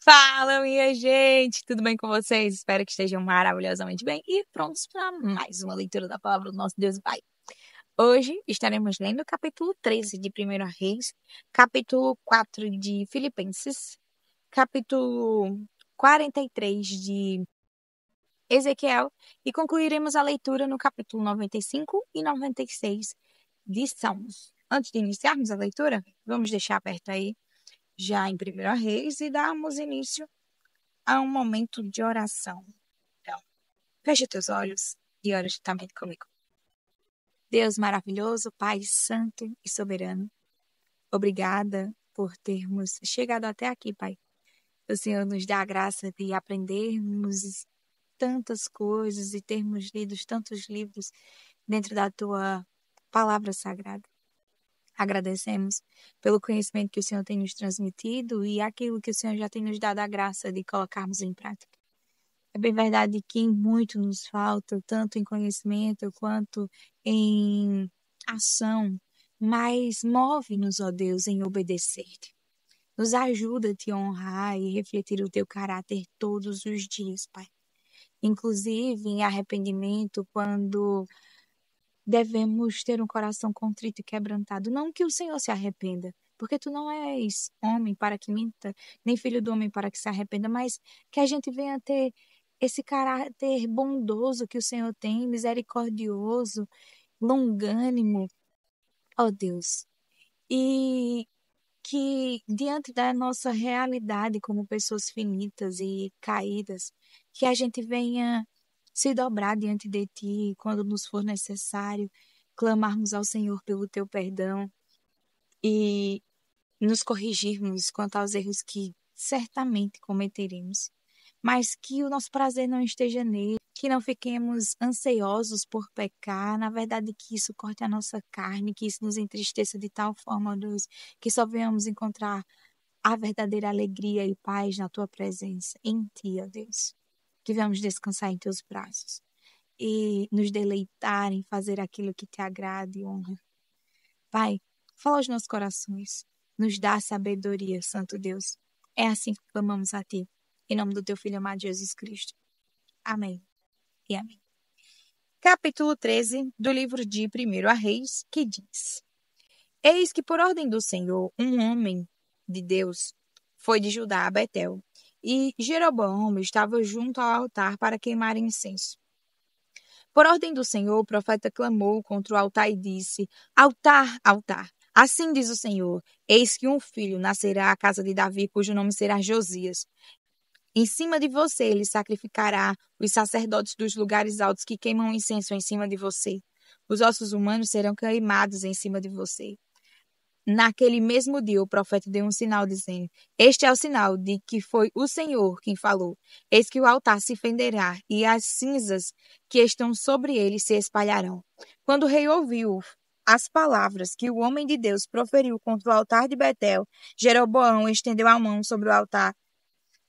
Fala, minha gente! Tudo bem com vocês? Espero que estejam maravilhosamente bem e prontos para mais uma leitura da palavra do nosso Deus e Pai. Hoje estaremos lendo o capítulo 13 de 1 Reis, capítulo 4 de Filipenses, capítulo 43 de Ezequiel e concluiremos a leitura no capítulo 95 e 96 de Salmos. Antes de iniciarmos a leitura, vamos deixar aberto aí já em 1 Reis e darmos início a um momento de oração. Então, feche teus olhos e ora juntamente comigo. Deus maravilhoso, Pai santo e soberano, obrigada por termos chegado até aqui, Pai. O Senhor nos dá a graça de aprendermos tantas coisas e termos lido tantos livros dentro da Tua palavra sagrada. Agradecemos pelo conhecimento que o Senhor tem nos transmitido e aquilo que o Senhor já tem nos dado a graça de colocarmos em prática. É bem verdade que muito nos falta, tanto em conhecimento quanto em ação, mas move-nos, ó Deus, em obedecer-te. Nos ajuda a te honrar e refletir o teu caráter todos os dias, Pai. Inclusive em arrependimento, quando devemos ter um coração contrito e quebrantado. Não que o Senhor se arrependa, porque tu não és homem para que minta, nem filho do homem para que se arrependa, mas que a gente venha ter esse caráter bondoso que o Senhor tem, misericordioso, longânimo, ó Deus. E que diante da nossa realidade como pessoas finitas e caídas, que a gente venha se dobrar diante de Ti quando nos for necessário, clamarmos ao Senhor pelo Teu perdão e nos corrigirmos quanto aos erros que certamente cometeremos, mas que o nosso prazer não esteja nele, que não fiquemos ansiosos por pecar, na verdade que isso corte a nossa carne, que isso nos entristeça de tal forma, Deus, que só venhamos encontrar a verdadeira alegria e paz na Tua presença, em Ti, ó Deus, que venhamos descansar em Teus braços e nos deleitar em fazer aquilo que Te agrada e honra. Pai, fala aos nossos corações, nos dá sabedoria, Santo Deus. É assim que clamamos a Ti, em nome do Teu Filho amado Jesus Cristo. Amém e amém. Capítulo 13 do livro de 1 Reis, que diz: Eis que por ordem do Senhor, um homem de Deus foi de Judá a Betel, e Jeroboão estava junto ao altar para queimar incenso. Por ordem do Senhor, o profeta clamou contra o altar e disse: Altar, altar! Assim diz o Senhor: Eis que um filho nascerá à casa de Davi, cujo nome será Josias. Em cima de você ele sacrificará os sacerdotes dos lugares altos que queimam incenso em cima de você. Os ossos humanos serão queimados em cima de você. Naquele mesmo dia, o profeta deu um sinal, dizendo: Este é o sinal de que foi o Senhor quem falou. Eis que o altar se fenderá, e as cinzas que estão sobre ele se espalharão. Quando o rei ouviu as palavras que o homem de Deus proferiu contra o altar de Betel, Jeroboão estendeu a mão sobre o altar,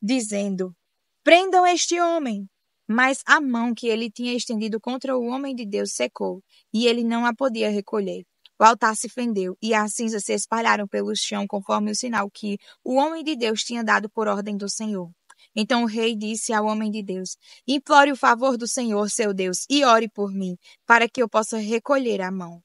dizendo: Prendam este homem! Mas a mão que ele tinha estendido contra o homem de Deus secou, e ele não a podia recolher. O altar se fendeu, e as cinzas se espalharam pelo chão, conforme o sinal que o homem de Deus tinha dado por ordem do Senhor. Então o rei disse ao homem de Deus: Implore o favor do Senhor, seu Deus, e ore por mim, para que eu possa recolher a mão.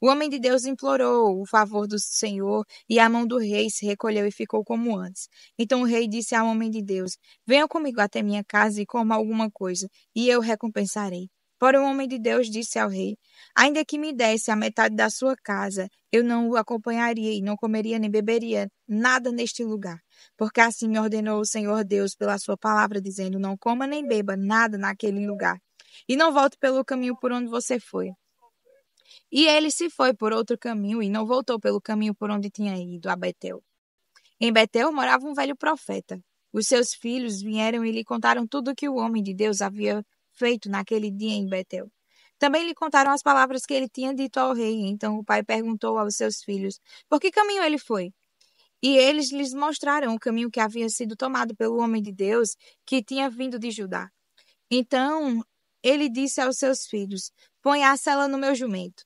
O homem de Deus implorou o favor do Senhor, e a mão do rei se recolheu e ficou como antes. Então o rei disse ao homem de Deus: Venha comigo até minha casa e coma alguma coisa, e eu recompensarei. Porém, o homem de Deus disse ao rei: Ainda que me desse a metade da sua casa, eu não o acompanharia e não comeria nem beberia nada neste lugar. Porque assim me ordenou o Senhor Deus pela sua palavra, dizendo: Não coma nem beba nada naquele lugar. E não volte pelo caminho por onde você foi. E ele se foi por outro caminho e não voltou pelo caminho por onde tinha ido, a Betel. Em Betel morava um velho profeta. Os seus filhos vieram e lhe contaram tudo o que o homem de Deus havia feito naquele dia em Betel. Também lhe contaram as palavras que ele tinha dito ao rei. Então o pai perguntou aos seus filhos: Por que caminho ele foi? E eles lhes mostraram o caminho que havia sido tomado pelo homem de Deus que tinha vindo de Judá. Então ele disse aos seus filhos: Põe a sela no meu jumento.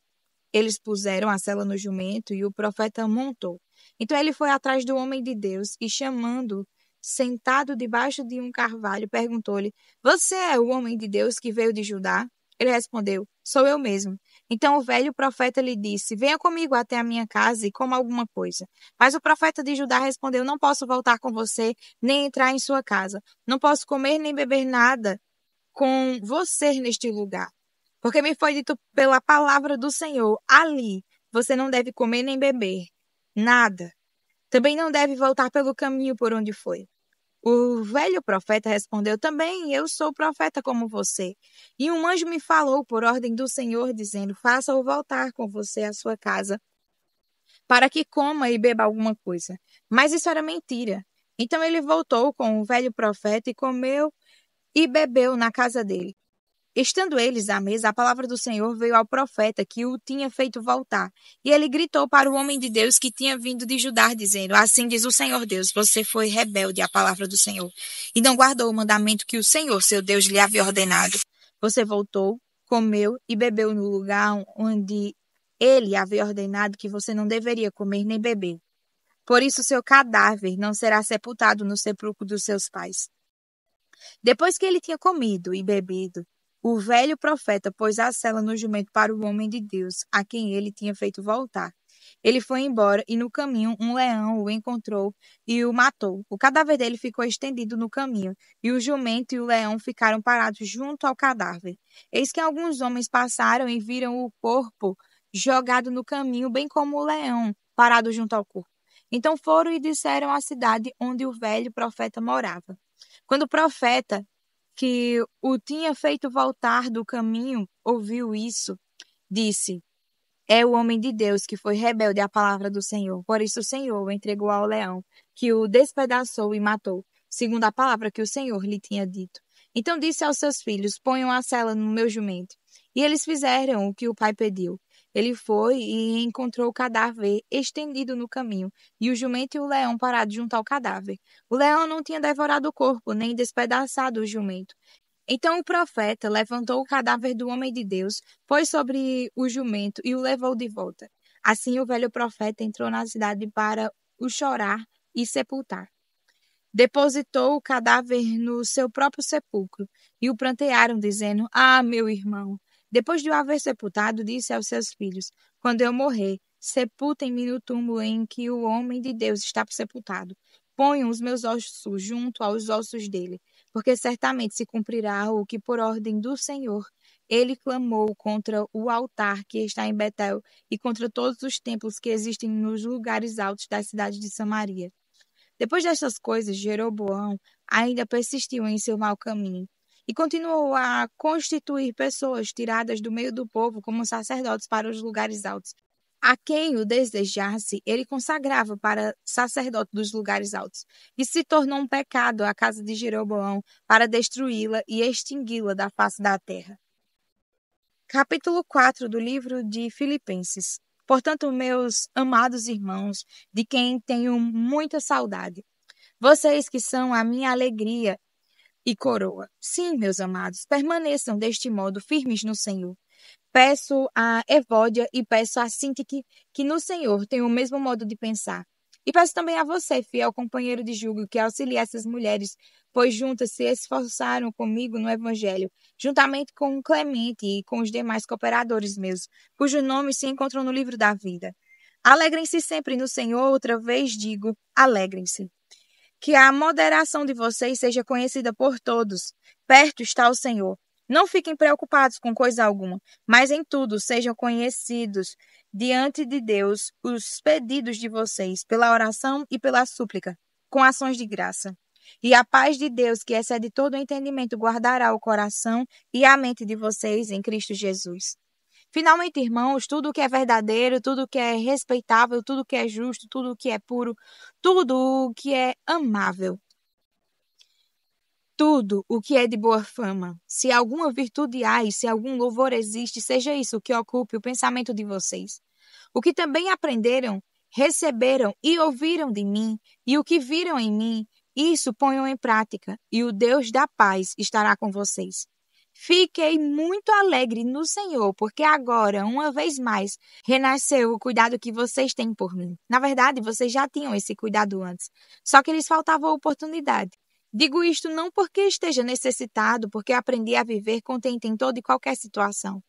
Eles puseram a sela no jumento e o profeta montou. Então ele foi atrás do homem de Deus e, chamando sentado debaixo de um carvalho, perguntou-lhe: Você é o homem de Deus que veio de Judá? Ele respondeu: Sou eu mesmo. Então o velho profeta lhe disse: Venha comigo até a minha casa e coma alguma coisa. Mas o profeta de Judá respondeu: Não posso voltar com você, nem entrar em sua casa. Não posso comer nem beber nada com você neste lugar. Porque me foi dito pela palavra do Senhor: ali você não deve comer nem beber nada. Também não deve voltar pelo caminho por onde foi. O velho profeta respondeu: Também eu sou profeta como você. E um anjo me falou por ordem do Senhor, dizendo: Faça-o voltar com você à sua casa, para que coma e beba alguma coisa. Mas isso era mentira. Então ele voltou com o velho profeta e comeu e bebeu na casa dele. Estando eles à mesa, a palavra do Senhor veio ao profeta que o tinha feito voltar. E ele gritou para o homem de Deus que tinha vindo de Judá, dizendo: Assim diz o Senhor Deus, você foi rebelde à palavra do Senhor, e não guardou o mandamento que o Senhor, seu Deus, lhe havia ordenado. Você voltou, comeu e bebeu no lugar onde ele havia ordenado que você não deveria comer nem beber. Por isso seu cadáver não será sepultado no sepulcro dos seus pais. Depois que ele tinha comido e bebido, o velho profeta pôs a sela no jumento para o homem de Deus, a quem ele tinha feito voltar. Ele foi embora e no caminho um leão o encontrou e o matou. O cadáver dele ficou estendido no caminho, e o jumento e o leão ficaram parados junto ao cadáver. Eis que alguns homens passaram e viram o corpo jogado no caminho, bem como o leão parado junto ao corpo. Então foram e disseram à cidade onde o velho profeta morava. Quando o profeta que o tinha feito voltar do caminho ouviu isso, disse: É o homem de Deus que foi rebelde à palavra do Senhor. Por isso o Senhor o entregou ao leão, que o despedaçou e matou, segundo a palavra que o Senhor lhe tinha dito. Então disse aos seus filhos: Ponham a sela no meu jumento. E eles fizeram o que o pai pediu. Ele foi e encontrou o cadáver estendido no caminho, e o jumento e o leão parados junto ao cadáver. O leão não tinha devorado o corpo, nem despedaçado o jumento. Então o profeta levantou o cadáver do homem de Deus, pôs sobre o jumento e o levou de volta. Assim o velho profeta entrou na cidade para o chorar e sepultar. Depositou o cadáver no seu próprio sepulcro e o prantearam, dizendo: Ah, meu irmão! Depois de o haver sepultado, disse aos seus filhos: Quando eu morrer, sepultem-me no túmulo em que o homem de Deus está sepultado. Ponham os meus ossos junto aos ossos dele, porque certamente se cumprirá o que, por ordem do Senhor, ele clamou contra o altar que está em Betel e contra todos os templos que existem nos lugares altos da cidade de Samaria. Depois destas coisas, Jeroboão ainda persistiu em seu mau caminho e continuou a constituir pessoas tiradas do meio do povo como sacerdotes para os lugares altos. A quem o desejasse, ele consagrava para sacerdote dos lugares altos. E se tornou um pecado a casa de Jeroboão para destruí-la e extingui-la da face da terra. Capítulo 4 do livro de Filipenses. Portanto, meus amados irmãos, de quem tenho muita saudade, vocês que são a minha alegria e coroa. Sim, meus amados, permaneçam deste modo firmes no Senhor. Peço a Evódia e peço a Sintique que no Senhor tenham o mesmo modo de pensar. E peço também a você, fiel companheiro de julgo, que auxilie essas mulheres, pois juntas se esforçaram comigo no Evangelho, juntamente com Clemente e com os demais cooperadores meus, cujos nomes se encontram no livro da vida. Alegrem-se sempre no Senhor, outra vez digo, alegrem-se. Que a moderação de vocês seja conhecida por todos. Perto está o Senhor. Não fiquem preocupados com coisa alguma, mas em tudo sejam conhecidos diante de Deus os pedidos de vocês, pela oração e pela súplica, com ações de graça. E a paz de Deus, que excede todo o entendimento, guardará o coração e a mente de vocês em Cristo Jesus. Finalmente, irmãos, tudo o que é verdadeiro, tudo o que é respeitável, tudo o que é justo, tudo o que é puro, tudo o que é amável, tudo o que é de boa fama, se alguma virtude há e se algum louvor existe, seja isso o que ocupe o pensamento de vocês. O que também aprenderam, receberam e ouviram de mim, e o que viram em mim, isso ponham em prática, e o Deus da paz estará com vocês. Fiquei muito alegre no Senhor, porque agora, uma vez mais, renasceu o cuidado que vocês têm por mim. Na verdade, vocês já tinham esse cuidado antes, só que lhes faltava oportunidade. Digo isto não porque esteja necessitado, porque aprendi a viver contente em toda e qualquer situação.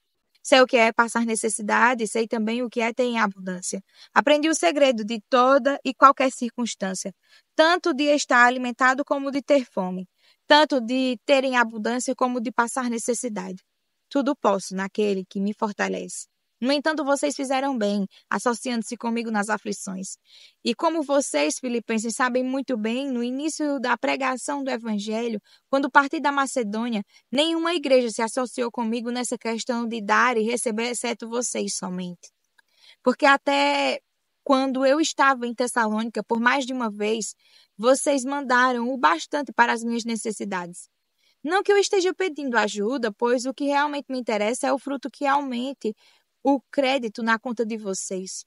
Sei o que é passar necessidade, sei também o que é ter em abundância. Aprendi o segredo de toda e qualquer circunstância, tanto de estar alimentado como de ter fome, tanto de ter em abundância como de passar necessidade. Tudo posso naquele que me fortalece. No entanto, vocês fizeram bem, associando-se comigo nas aflições. E como vocês, filipenses, sabem muito bem, no início da pregação do Evangelho, quando parti da Macedônia, nenhuma igreja se associou comigo nessa questão de dar e receber, exceto vocês somente. Porque até quando eu estava em Tessalônica, por mais de uma vez, vocês mandaram o bastante para as minhas necessidades. Não que eu esteja pedindo ajuda, pois o que realmente me interessa é o fruto que aumente o crédito na conta de vocês.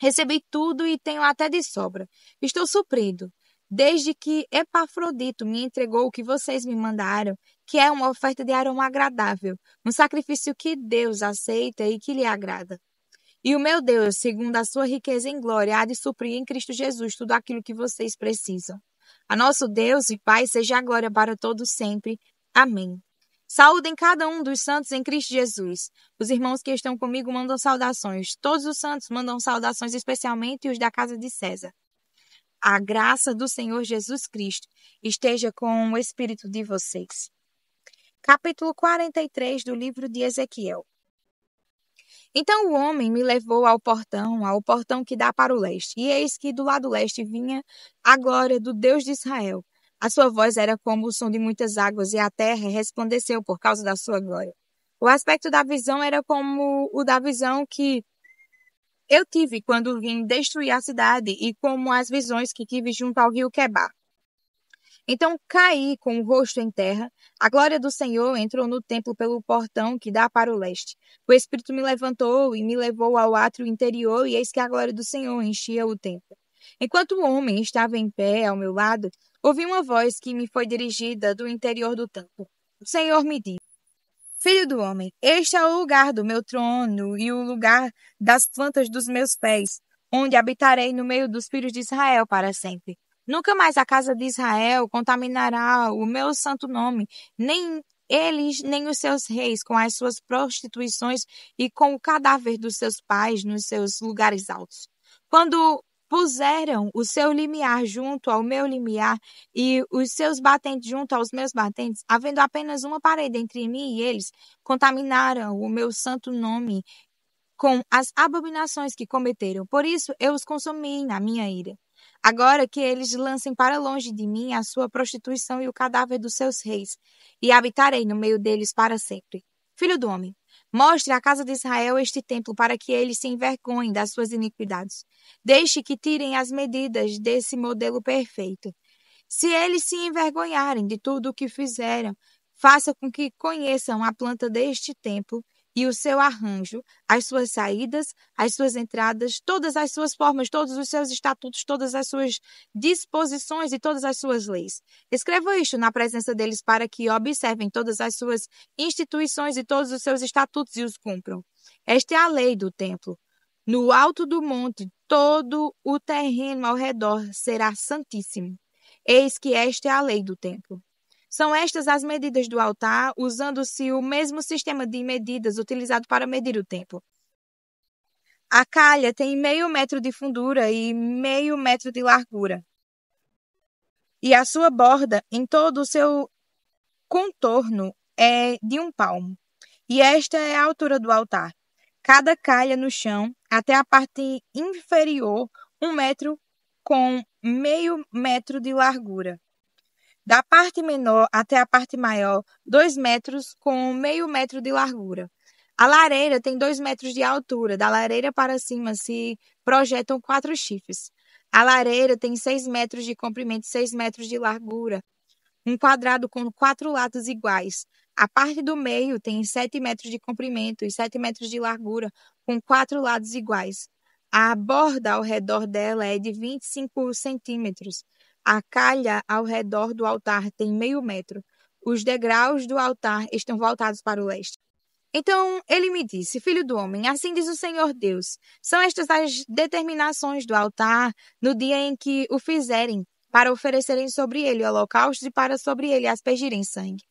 Recebi tudo e tenho até de sobra. Estou suprido. Desde que Epafrodito me entregou o que vocês me mandaram, que é uma oferta de aroma agradável, um sacrifício que Deus aceita e que lhe agrada. E o meu Deus, segundo a sua riqueza em glória, há de suprir em Cristo Jesus tudo aquilo que vocês precisam. A nosso Deus e Pai seja a glória para todos sempre. Amém. Saúdem cada um dos santos em Cristo Jesus. Os irmãos que estão comigo mandam saudações. Todos os santos mandam saudações, especialmente os da casa de César. A graça do Senhor Jesus Cristo esteja com o espírito de vocês. Capítulo 43 do livro de Ezequiel. Então o homem me levou ao portão que dá para o leste, e eis que do lado leste vinha a glória do Deus de Israel. A sua voz era como o som de muitas águas, e a terra resplandeceu por causa da sua glória. O aspecto da visão era como o da visão que eu tive quando vim destruir a cidade, e como as visões que tive junto ao rio Quebar. Então caí com o rosto em terra. A glória do Senhor entrou no templo pelo portão que dá para o leste. O Espírito me levantou e me levou ao átrio interior, e eis que a glória do Senhor enchia o templo. Enquanto o homem estava em pé ao meu lado, ouvi uma voz que me foi dirigida do interior do templo. O Senhor me disse: Filho do homem, este é o lugar do meu trono e o lugar das plantas dos meus pés, onde habitarei no meio dos filhos de Israel para sempre. Nunca mais a casa de Israel contaminará o meu santo nome, nem eles, nem os seus reis, com as suas prostituições e com o cadáver dos seus pais nos seus lugares altos. Quando puseram o seu limiar junto ao meu limiar e os seus batentes junto aos meus batentes, havendo apenas uma parede entre mim e eles, contaminaram o meu santo nome com as abominações que cometeram. Por isso eu os consumi na minha ira. Agora que eles lancem para longe de mim a sua prostituição e o cadáver dos seus reis, e habitarei no meio deles para sempre. Filho do homem, mostre à casa de Israel este templo para que eles se envergonhem das suas iniquidades. Deixe que tirem as medidas desse modelo perfeito. Se eles se envergonharem de tudo o que fizeram, faça com que conheçam a planta deste templo e o seu arranjo, as suas saídas, as suas entradas, todas as suas formas, todos os seus estatutos, todas as suas disposições e todas as suas leis. Escreva isto na presença deles para que observem todas as suas instituições e todos os seus estatutos e os cumpram. Esta é a lei do templo. No alto do monte, todo o terreno ao redor será santíssimo. Eis que esta é a lei do templo. São estas as medidas do altar, usando-se o mesmo sistema de medidas utilizado para medir o templo. A calha tem 0,5 metro de fundura e 0,5 metro de largura. E a sua borda, em todo o seu contorno, é de 1 palmo. E esta é a altura do altar. Cada calha no chão, até a parte inferior, 1 metro com 0,5 metro de largura. Da parte menor até a parte maior, 2 metros com 0,5 metro de largura. A lareira tem 2 metros de altura. Da lareira para cima se projetam 4 chifres. A lareira tem 6 metros de comprimento e 6 metros de largura. Um quadrado com 4 lados iguais. A parte do meio tem 7 metros de comprimento e 7 metros de largura, com 4 lados iguais. A borda ao redor dela é de 25 centímetros. A calha ao redor do altar tem 0,5 metro. Os degraus do altar estão voltados para o leste. Então ele me disse: Filho do homem, assim diz o Senhor Deus: são estas as determinações do altar no dia em que o fizerem, para oferecerem sobre ele holocaustos e para sobre ele aspergirem sangue.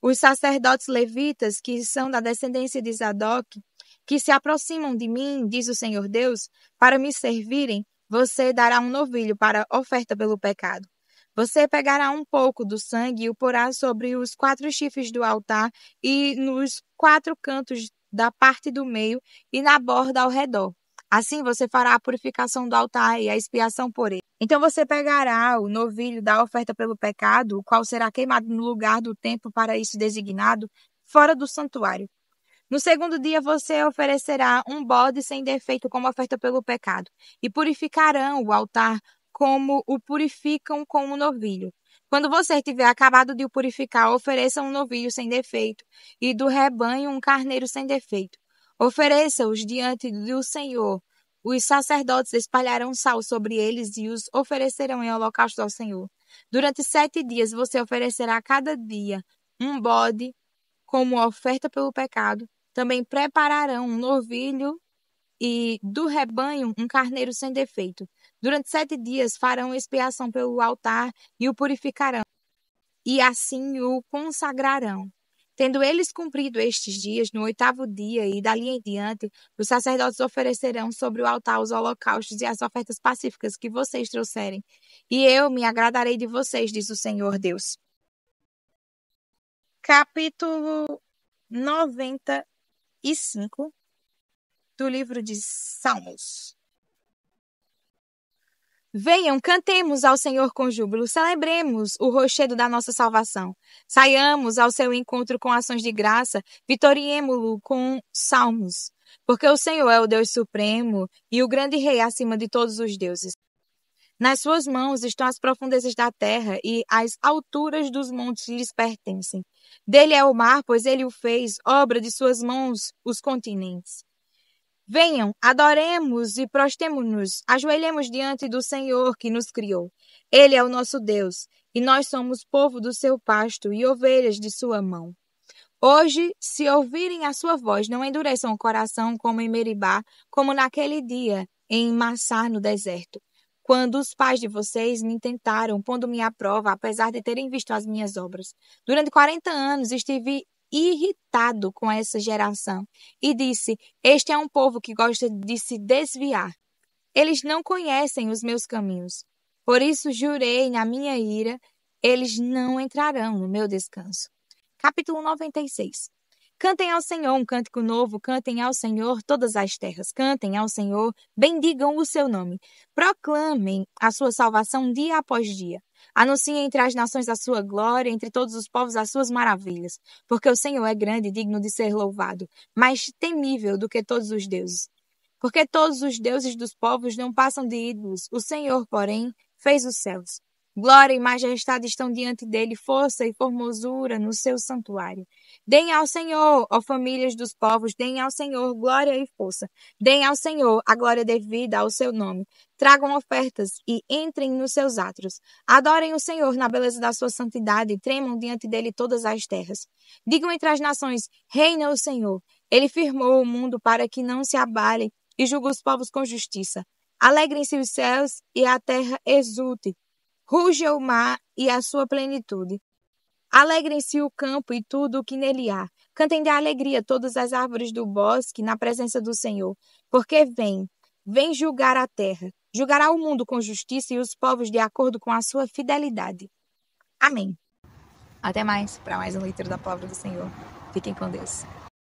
Os sacerdotes levitas, que são da descendência de Zadok, que se aproximam de mim, diz o Senhor Deus, para me servirem, você dará um novilho para oferta pelo pecado. Você pegará um pouco do sangue e o porá sobre os 4 chifres do altar e nos 4 cantos da parte do meio e na borda ao redor. Assim você fará a purificação do altar e a expiação por ele. Então você pegará o novilho da oferta pelo pecado, o qual será queimado no lugar do templo para isso designado, fora do santuário. No segundo dia você oferecerá um bode sem defeito como oferta pelo pecado, e purificarão o altar como o purificam com o novilho. Quando você tiver acabado de o purificar, ofereça um novilho sem defeito, e do rebanho um carneiro sem defeito. Ofereça-os diante do Senhor. Os sacerdotes espalharão sal sobre eles e os oferecerão em holocausto ao Senhor. Durante 7 dias você oferecerá a cada dia um bode como oferta pelo pecado. Também prepararão um novilho e do rebanho um carneiro sem defeito. Durante 7 dias farão expiação pelo altar e o purificarão, e assim o consagrarão. Tendo eles cumprido estes dias, no 8º dia e dali em diante, os sacerdotes oferecerão sobre o altar os holocaustos e as ofertas pacíficas que vocês trouxerem. E eu me agradarei de vocês, diz o Senhor Deus. Capítulo 95 do livro de Salmos. Venham, cantemos ao Senhor com júbilo, celebremos o rochedo da nossa salvação. Saiamos ao seu encontro com ações de graça, vitoriemo-lo com salmos. Porque o Senhor é o Deus supremo e o grande rei acima de todos os deuses. Nas suas mãos estão as profundezas da terra e as alturas dos montes lhes pertencem. Dele é o mar, pois ele o fez, obra de suas mãos os continentes. Venham, adoremos e prostemo-nos, ajoelhemos diante do Senhor que nos criou. Ele é o nosso Deus, e nós somos povo do seu pasto e ovelhas de sua mão. Hoje, se ouvirem a sua voz, não endureçam o coração como em Meribá, como naquele dia em Massá no deserto, quando os pais de vocês me tentaram, pondo-me à prova, apesar de terem visto as minhas obras. Durante 40 anos estive irritado com essa geração e disse: este é um povo que gosta de se desviar. Eles não conhecem os meus caminhos. Por isso jurei na minha ira, eles não entrarão no meu descanso. Capítulo 96. Cantem ao Senhor um cântico novo, cantem ao Senhor todas as terras, cantem ao Senhor, bendigam o seu nome, proclamem a sua salvação dia após dia. Anunciem entre as nações a sua glória, entre todos os povos as suas maravilhas, porque o Senhor é grande e digno de ser louvado, mais temível do que todos os deuses. Porque todos os deuses dos povos não passam de ídolos, o Senhor, porém, fez os céus. Glória e majestade estão diante dele, força e formosura no seu santuário. Deem ao Senhor, ó famílias dos povos, deem ao Senhor glória e força. Deem ao Senhor a glória devida ao seu nome. Tragam ofertas e entrem nos seus átrios. Adorem o Senhor na beleza da sua santidade e tremam diante dele todas as terras. Digam entre as nações: reina o Senhor. Ele firmou o mundo para que não se abale e julga os povos com justiça. Alegrem-se os céus e a terra exulte. Ruja o mar e a sua plenitude. Alegrem-se o campo e tudo o que nele há. Cantem de alegria todas as árvores do bosque na presença do Senhor. Porque vem julgar a terra. Julgará o mundo com justiça e os povos de acordo com a sua fidelidade. Amém. Até mais para mais um leitura da palavra do Senhor. Fiquem com Deus.